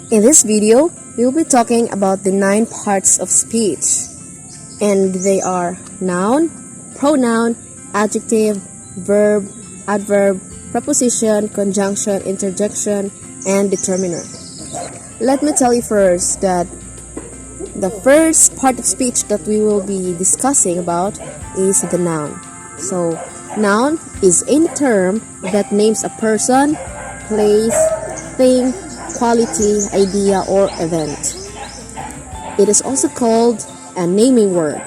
In this video, we will be talking about the 9 parts of speech, and they are noun, pronoun, adjective, verb, adverb, preposition, conjunction, interjection, and determiner. Let me tell you first that the first part of speech that we will be discussing about is the noun. So, noun is any term that names a person, place, thing, quality, idea, or event. It is also called a naming word.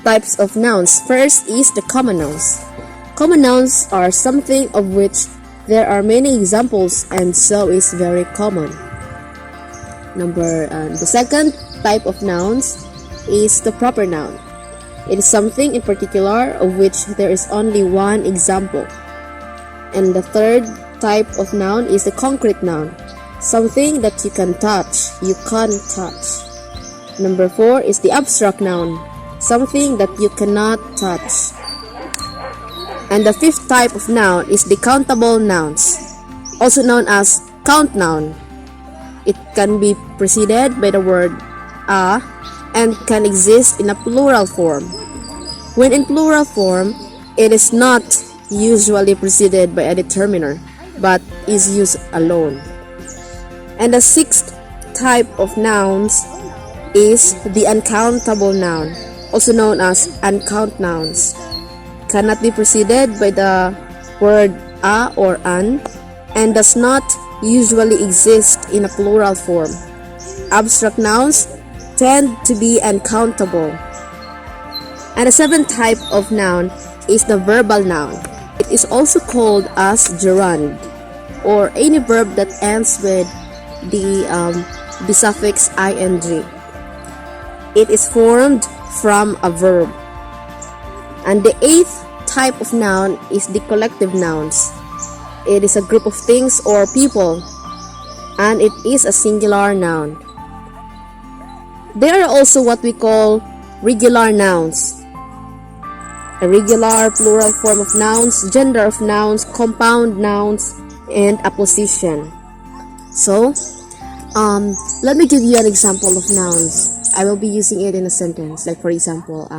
Types of nouns. First is the common nouns. Common nouns are something of which there are many examples and so is very common. The second type of nouns is the proper noun. It is something in particular of which there is only one example. And the third type of noun is the concrete noun. Something that you can touch, you can't touch. Number 4 is the abstract noun. Something that you cannot touch. And the fifth type of noun is the countable nouns, also known as count noun. It can be preceded by the word a and can exist in a plural form. When in plural form, it is not usually preceded by a determiner, but is used alone. And the sixth type of nouns is the uncountable noun, also known as uncount nouns. Cannot be preceded by the word a or an, and does not usually exist in a plural form. Abstract nouns tend to be uncountable. And the seventh type of noun is the verbal noun. It is also called as gerund, or any verb that ends with the suffix ing. It is formed from a verb. And the eighth type of noun is the collective nouns. It is a group of things or people, and it is a singular noun. There are also what we call regular nouns. Irregular plural form of nouns, gender of nouns, compound nouns, and apposition. So, let me give you an example of nouns. I will be using it in a sentence. Like for example,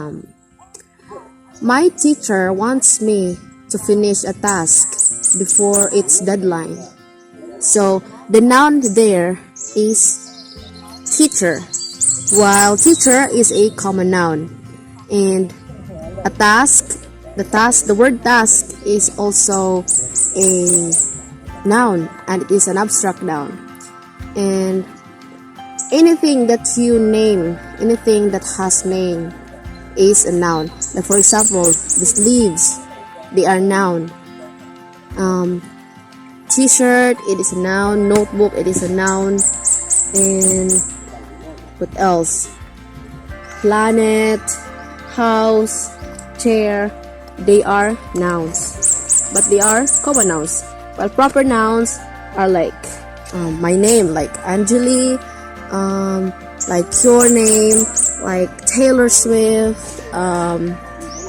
my teacher wants me to finish a task before its deadline. So, the noun there is teacher, while teacher is a common noun. And a task, the word task is also a noun, and it is an abstract noun. And anything that you name, anything that has name is a noun. Like for example, the sleeves, they are noun. T-shirt, it is a noun. Notebook, it is a noun. And what else? Planet, house, chair, they are nouns, but they are common nouns. While proper nouns are like my name, like Angeli, like your name, like Taylor Swift,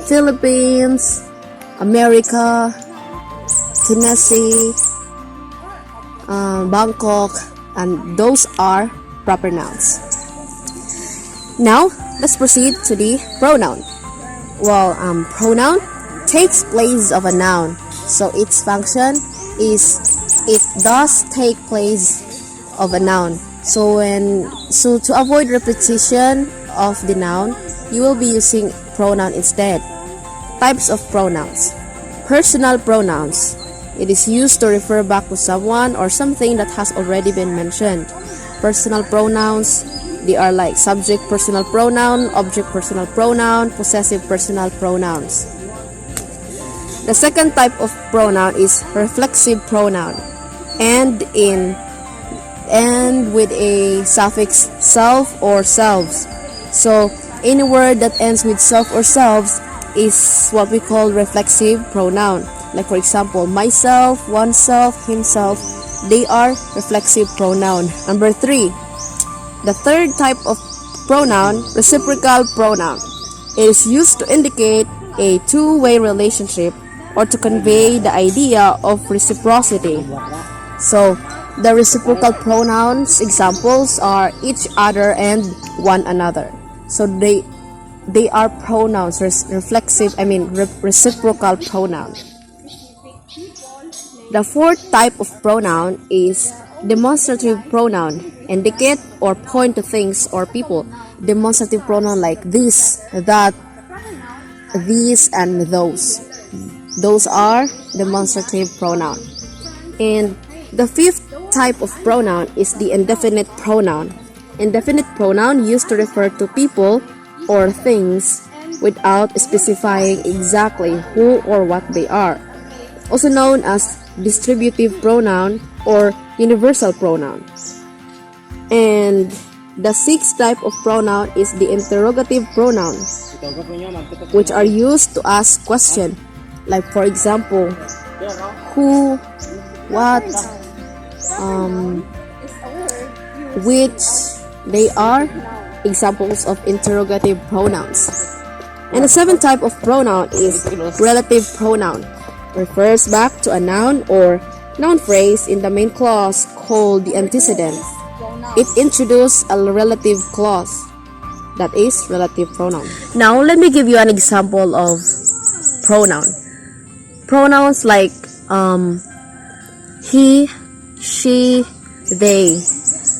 Philippines, America, Tennessee, Bangkok, and those are proper nouns. Now, let's proceed to the pronoun. Well, pronoun takes place of a noun, so its function is it does take place of a noun. So to avoid repetition of the noun, you will be using pronoun instead. Types of pronouns. Personal pronouns. It is used to refer back to someone or something that has already been mentioned. Personal pronouns, they are like subject personal pronoun, object personal pronoun, possessive personal pronouns. The second type of pronoun is reflexive pronoun, and with a suffix self or selves. So any word that ends with self or selves is what we call reflexive pronoun. Like for example, myself, oneself, himself, they are reflexive pronoun. Number 3, the third type of pronoun, reciprocal pronoun. It is used to indicate a two-way relationship or to convey the idea of reciprocity. So, The reciprocal pronouns examples are each other and one another. So they are pronouns, reciprocal pronoun. The fourth type of pronoun is demonstrative pronoun. Indicate or point to things or people. Demonstrative pronoun like this, that, these, and those. Those are demonstrative pronoun. And the fifth type of pronoun is the indefinite pronoun. Indefinite pronoun used to refer to people or things without specifying exactly who or what they are. Also known as distributive pronoun or universal pronoun. And the sixth type of pronoun is the interrogative pronoun, which are used to ask question, like for example, who, what, which. They are examples of interrogative pronouns. And the seventh type of pronoun is relative pronoun. Refers back to a noun or noun phrase in the main clause called the antecedent. It introduces a relative clause, that is relative pronoun. Now let me give you an example of pronoun. Pronouns like he, she, they.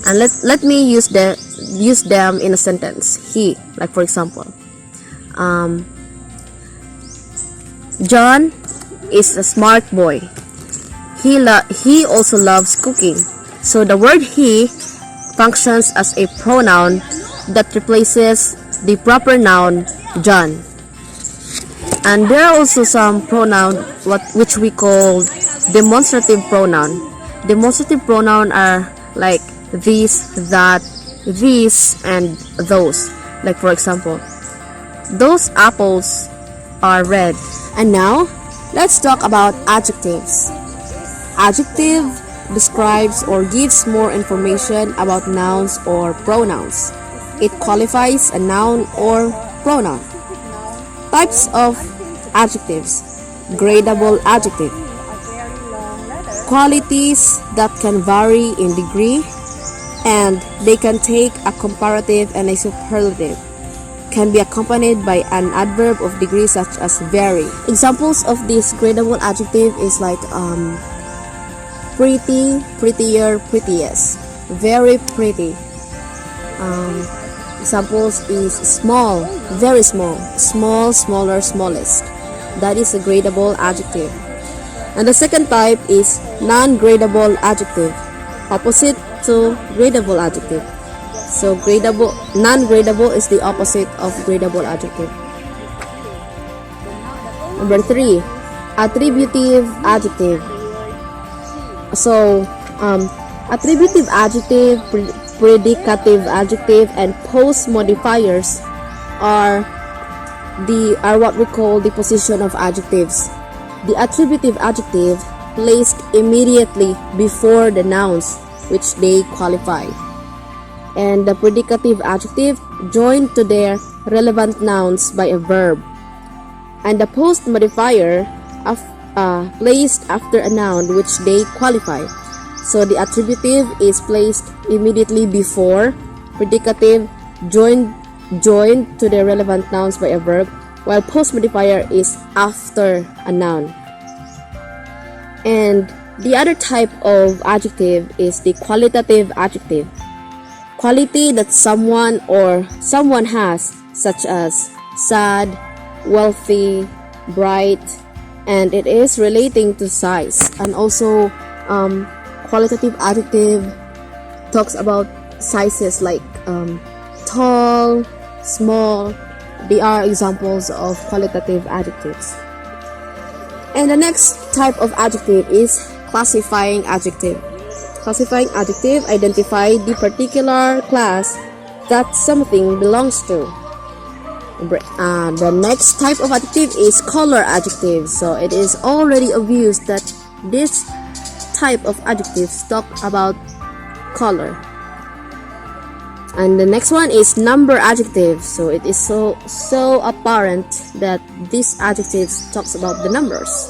And let me use them in a sentence. He, like for example, John is a smart boy. He also loves cooking. So the word he functions as a pronoun that replaces the proper noun John. And there are also some pronoun which we call demonstrative pronoun. Demonstrative pronoun are like this, that, these, and those. Like for example, those apples are red. And now, let's talk about adjectives. Adjective describes or gives more information about nouns or pronouns. It qualifies a noun or pronoun. Types of adjectives. Gradable adjective. Qualities that can vary in degree, and they can take a comparative and a superlative. Can be accompanied by an adverb of degree such as vary. Examples of this gradable adjective is like pretty, prettier, prettiest, very pretty. Examples is small, very small, small, smaller, smallest. That is a gradable adjective. And the second type is non-gradable adjective, opposite to gradable adjective. So non-gradable is the opposite of gradable adjective. Number 3, attributive adjective. So attributive adjective, predicative adjective, and post modifiers are what we call the position of adjectives. The attributive adjective placed immediately before the nouns which they qualify, and the predicative adjective joined to their relevant nouns by a verb, and the post modifier placed after a noun which they qualify. So the attributive is placed immediately before, predicative joined to the relevant nouns by a verb, while post modifier is after a noun. And the other type of adjective is the qualitative adjective. Quality that someone has, such as sad, wealthy, bright, and it is relating to size. And also qualitative adjective talks about sizes like tall, small. They are examples of qualitative adjectives. And the next type of adjective is classifying adjective. Classifying adjective identify the particular class that something belongs to. The next type of adjective is color adjective. So it is already obvious that this type of adjectives talk about color. And the next one is number adjective. So it is so apparent that this adjective talks about the numbers.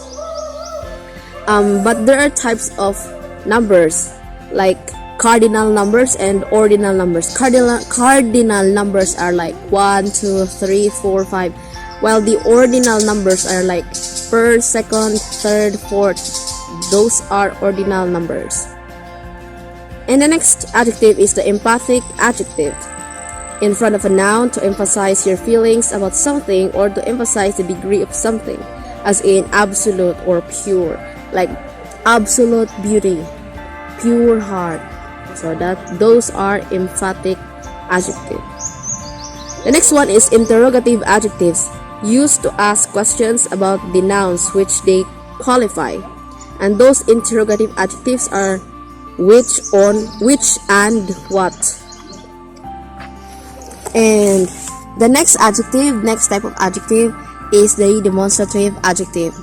But there are types of numbers. like cardinal numbers and ordinal numbers. Cardinal numbers are like 1, 2, 3, 4, 5, while the ordinal numbers are like first, second, third, fourth. Those are ordinal numbers. And the next adjective is the emphatic adjective, in front of a noun to emphasize your feelings about something or to emphasize the degree of something, as in absolute or pure, like absolute beauty, pure heart. So that those are emphatic adjectives. The next one is interrogative adjectives, used to ask questions about the nouns which they qualify. And those interrogative adjectives are which, on, which, and what. And the next type of adjective is the demonstrative adjective.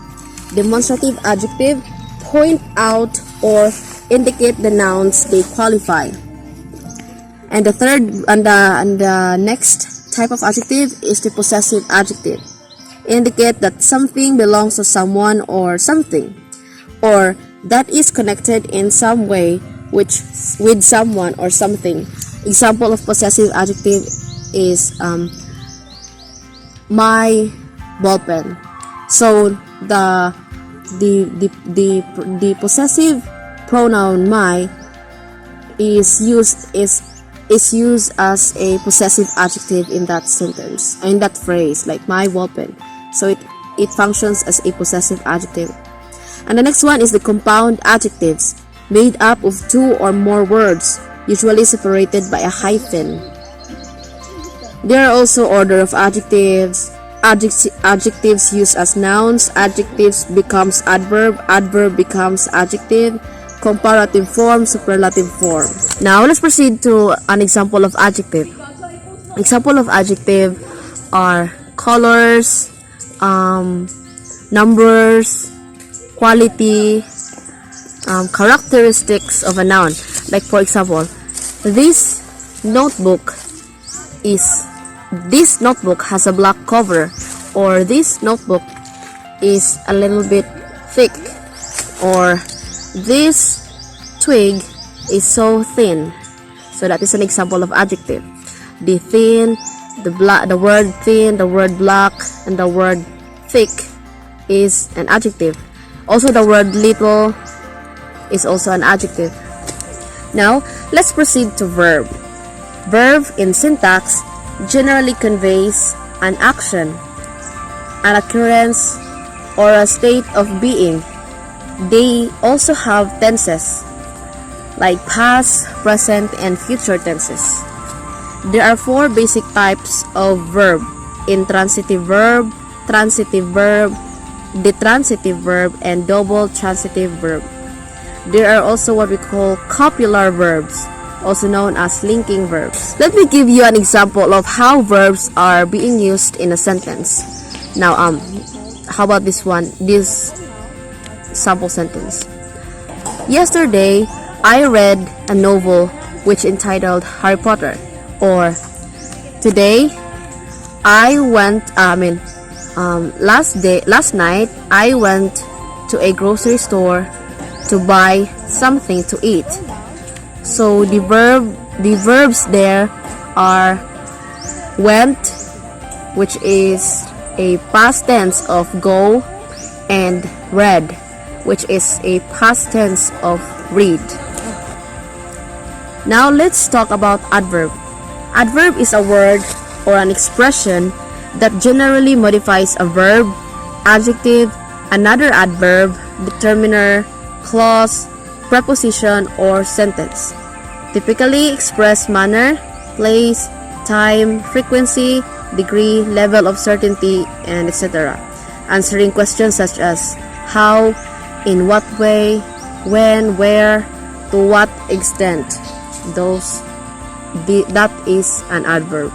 Demonstrative adjective point out or indicate the nouns they qualify. And the next type of adjective is the possessive adjective. Indicate that something belongs to someone or something, or that is connected in some way with someone or something. Example of possessive adjective is my ballpen. So the possessive pronoun my is used as a possessive adjective in that sentence, in that phrase, like my ballpen. So it functions as a possessive adjective. And the next one is the compound adjectives, made up of two or more words, usually separated by a hyphen. There are also order of adjectives. Adjectives used as nouns. Adjectives becomes adverb. Adverb becomes adjective. Comparative form, superlative form. Now let's proceed to an example of adjective. Example of adjective are colors, numbers, quality, characteristics of a noun. Like for example, this notebook has a black cover, or this notebook is a little bit thick, or this twig is so thin. So that is an example of adjective. The thin, the word thin, the word black, and the word thick is an adjective. Also, the word little is also an adjective. Now, let's proceed to verb. Verb in syntax generally conveys an action, an occurrence, or a state of being. They also have tenses, like past, present, and future tenses. There are four basic types of verb: intransitive verb, transitive verb, detransitive verb, and double transitive verb. There are also what we call copular verbs, also known as linking verbs. Let me give you an example of how verbs are being used in a sentence. Now, how about this one? This sample sentence. Yesterday, I read a novel which entitled Harry Potter. Or today, last night I went to a grocery store to buy something to eat. So the verbs there are went, which is a past tense of go, and read, which is a past tense of read. Now let's talk about adverb. Adverb is a word or an expression that generally modifies a verb, adjective, another adverb, determiner, clause, preposition, or sentence. Typically express manner, place, time, frequency, degree, level of certainty, and etc. Answering questions such as how, in what way, when, where, to what extent. That is an adverb.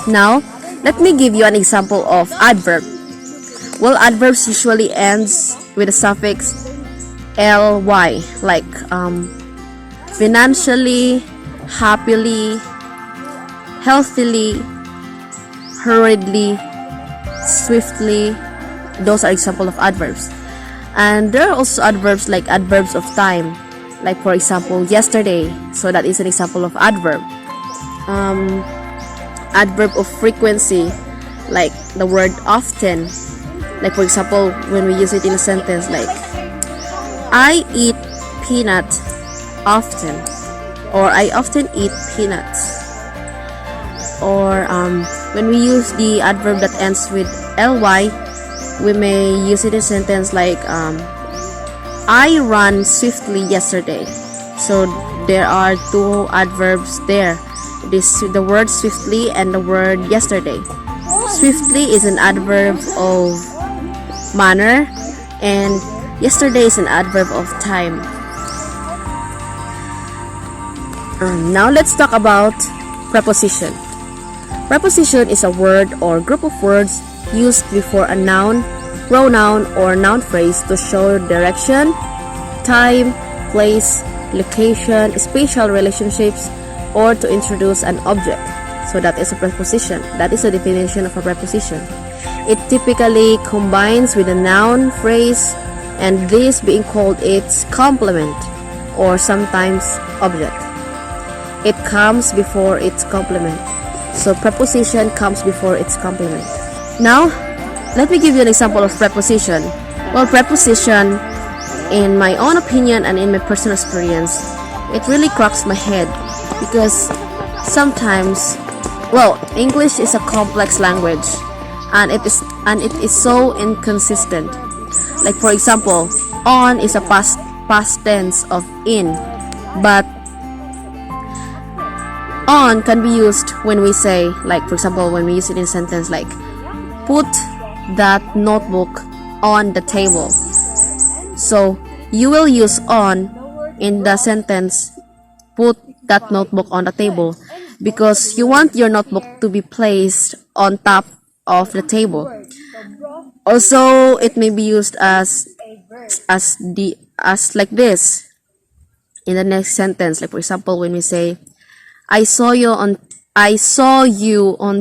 Now, let me give you an example of adverb. Well, adverbs usually ends with a suffix ly, like financially, happily, healthily, hurriedly, swiftly. Those are examples of adverbs. And there are also adverbs like adverbs of time, Like for example, yesterday. So that is an example of adverb. Adverb of frequency, like the word often. Like for example, when we use it in a sentence, like I eat peanut often, or I often eat peanuts. Or when we use the adverb that ends with ly, we may use it in a sentence like I ran swiftly yesterday. So there are two adverbs there. This the word swiftly and the word yesterday. Swiftly is an adverb of manner, and yesterday is an adverb of time. Now let's talk about preposition. Preposition is a word or group of words used before a noun, pronoun, or noun phrase to show direction, time, place, location, spatial relationships, or to introduce an object. So that is a preposition. That is a definition of a preposition. It typically combines with a noun phrase, and this being called its complement or sometimes object. It comes before its complement. So preposition comes before its complement. Now, let me give you an example of preposition. Well, preposition, in my own opinion and in my personal experience, it really cracks my head because sometimes, well, English is a complex language, and it is so inconsistent. Like for example, on is a past tense of in, but on can be used when we say, like for example, when we use it in a sentence like put that notebook on the table. So you will use on in the sentence put that notebook on the table because you want your notebook to be placed on top of the table. Also, it may be used as like this in the next sentence. Like for example, when we say I saw you on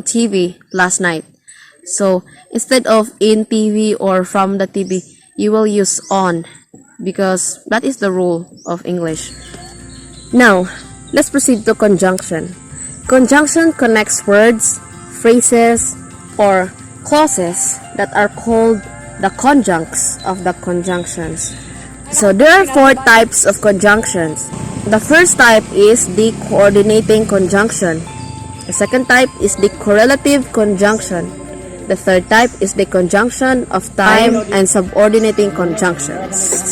TV last night. So instead of in TV or from the TV, you will use on because that is the rule of English. Now, let's proceed to conjunction. Conjunction connects words, phrases, or clauses that are called the conjuncts of the conjunctions. So there are 4 types of conjunctions. The first type is the coordinating conjunction. The second type is the correlative conjunction. The third type is the conjunction of time and subordinating conjunctions.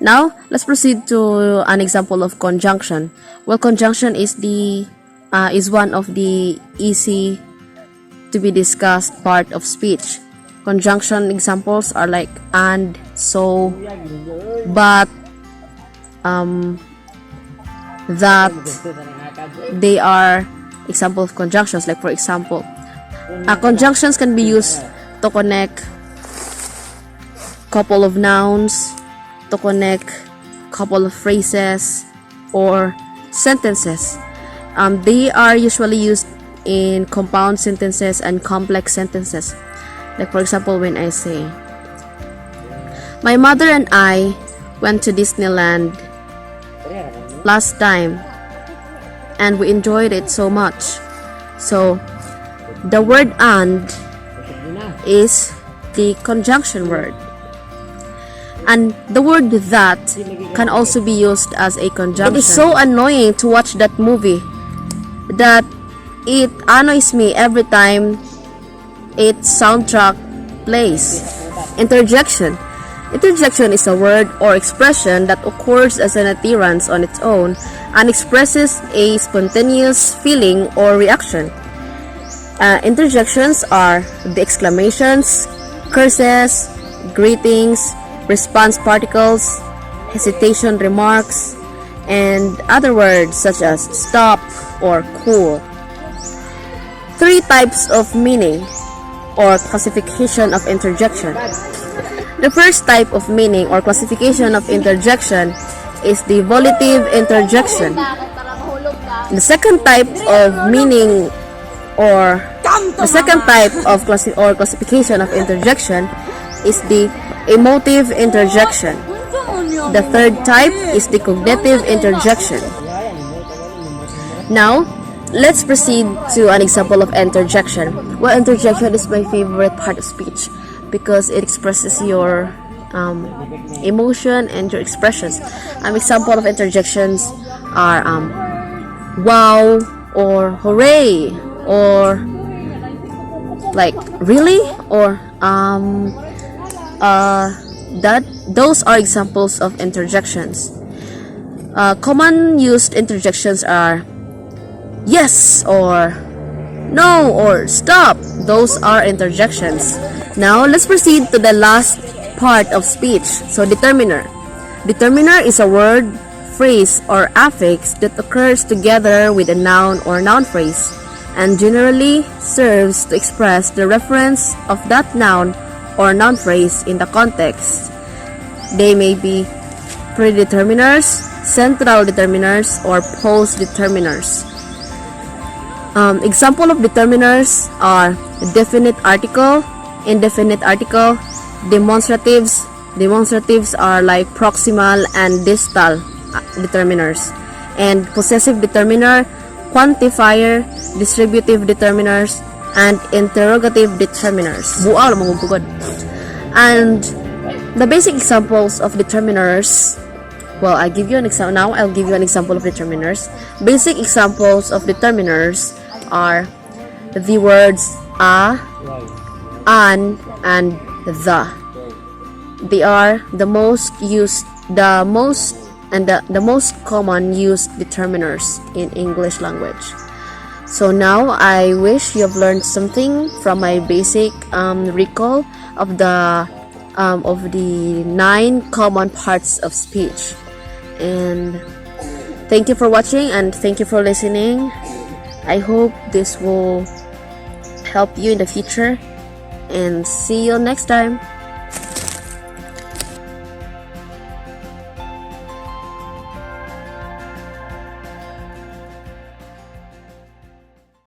Now, let's proceed to an example of conjunction. Well, conjunction is one of the easy to be discussed part of speech. Conjunction examples are like and, so, but, that. They are example of conjunctions. Like for example, conjunctions can be used to connect couple of nouns, to connect couple of phrases or sentences. They are usually used in compound sentences and complex sentences. Like for example, when I say my mother and I went to Disneyland last time and we enjoyed it so much. So the word and is the conjunction word, and the word that can also be used as a conjunction. It is so annoying to watch that movie that it annoys me every time its soundtrack plays. Interjection. Interjection is a word or expression that occurs as an utterance on its own and expresses a spontaneous feeling or reaction. Interjections are the exclamations, curses, greetings, response particles, hesitation remarks, and other words such as stop or cool. 3 types of meaning or classification of interjection. The first type of meaning or classification of interjection is the volitive interjection. The second type of meaning or the second type of classification of interjection is the emotive interjection. The third type is the cognitive interjection. Now, let's proceed to an example of interjection. Well, interjection is my favorite part of speech because it expresses your emotion and your expressions. An example of interjections are wow, or hooray, or like really, or that those are examples of interjections. Common used interjections are yes, or no, or stop. Those are interjections. Now let's proceed to the last part of speech. So determiner. Determiner is a word, phrase, or affix that occurs together with a noun or noun phrase and generally serves to express the reference of that noun or noun phrase in the context. They may be predeterminers, central determiners, or post-determiners. Example of determiners are definite article, indefinite article, demonstratives. Demonstratives are like proximal and distal determiners, and possessive determiner, quantifier, distributive determiners, and interrogative determiners. Buaw lang magugugod. And the basic examples of determiners, well, I'll give you an example now. I'll give you an example of determiners. Basic examples of determiners are the words a, an, and the. They are the most common used determiners in English language. So now I wish you have learned something from my basic recall of the 9 common parts of speech. And thank you for watching and thank you for listening. I hope this will help you in the future, and see you next time.